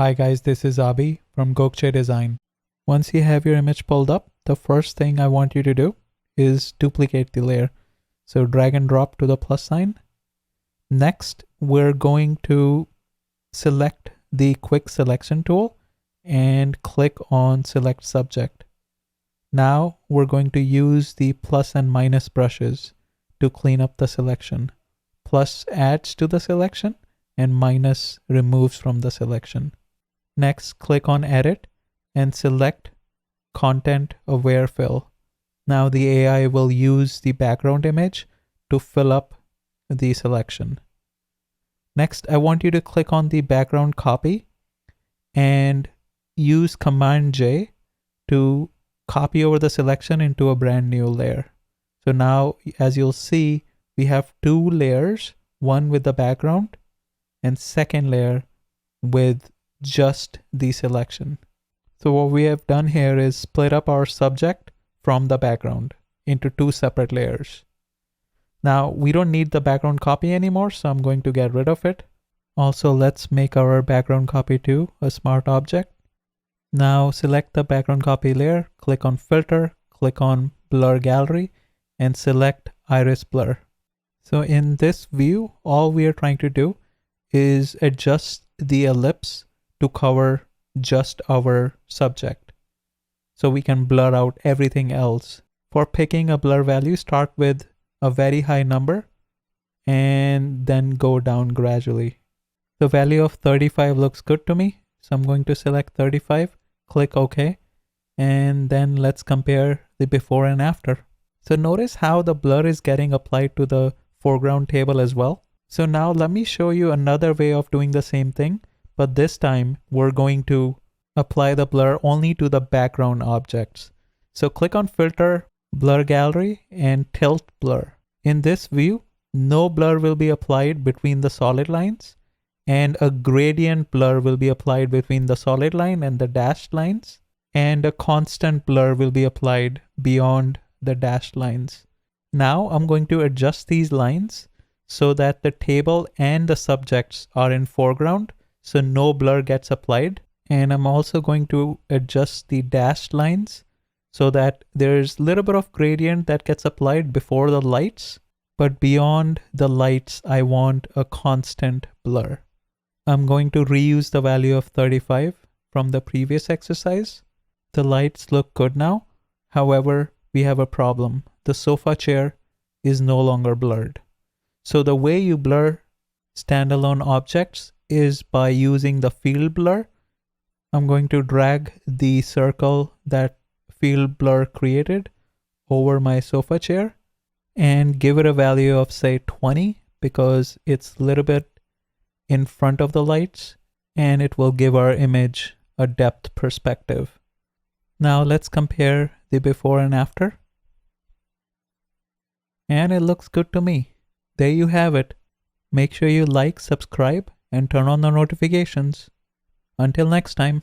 Hi guys, this is Abi from Gokce Design. Once you have your image pulled up, the first thing I want you to do is duplicate the layer. So drag and drop to the plus sign. Next, we're going to select the quick selection tool and click on select subject. Now we're going to use the plus and minus brushes to clean up the selection. Plus adds to the selection and minus removes from the selection. Next, click on Edit and select Content Aware Fill. Now the AI will use the background image to fill up the selection. Next, I want you to click on the background copy and use Command J to copy over the selection into a brand new layer. So now, as you'll see, we have two layers, one with the background and second layer with just the selection. So what we have done here is split up our subject from the background into two separate layers. Now we don't need the background copy anymore, so I'm going to get rid of it. Also, let's make our background copy to a smart object. Now select the background copy layer, click on filter, click on blur gallery and select iris blur. So in this view, all we are trying to do is adjust the ellipse to cover just our subject. So we can blur out everything else. For picking a blur value, start with a very high number and then go down gradually. The value of 35 looks good to me. So I'm going to select 35, click OK, and then let's compare the before and after. So notice how the blur is getting applied to the foreground table as well. So now let me show you another way of doing the same thing, but this time we're going to apply the blur only to the background objects. So click on filter, blur gallery and tilt blur. In this view, no blur will be applied between the solid lines and a gradient blur will be applied between the solid line and the dashed lines, and a constant blur will be applied beyond the dashed lines. Now I'm going to adjust these lines so that the table and the subjects are in foreground, so no blur gets applied. And I'm also going to adjust the dashed lines so that there's a little bit of gradient that gets applied before the lights, but beyond the lights, I want a constant blur. I'm going to reuse the value of 35 from the previous exercise. The lights look good now. However, we have a problem. The sofa chair is no longer blurred. So the way you blur standalone objects is by using the field blur. I'm going to drag the circle that field blur created over my sofa chair and give it a value of say 20 because it's a little bit in front of the lights and it will give our image a depth perspective. Now let's compare the before and after. And it looks good to me. There you have it. Make sure you like, subscribe, and turn on the notifications. Until next time.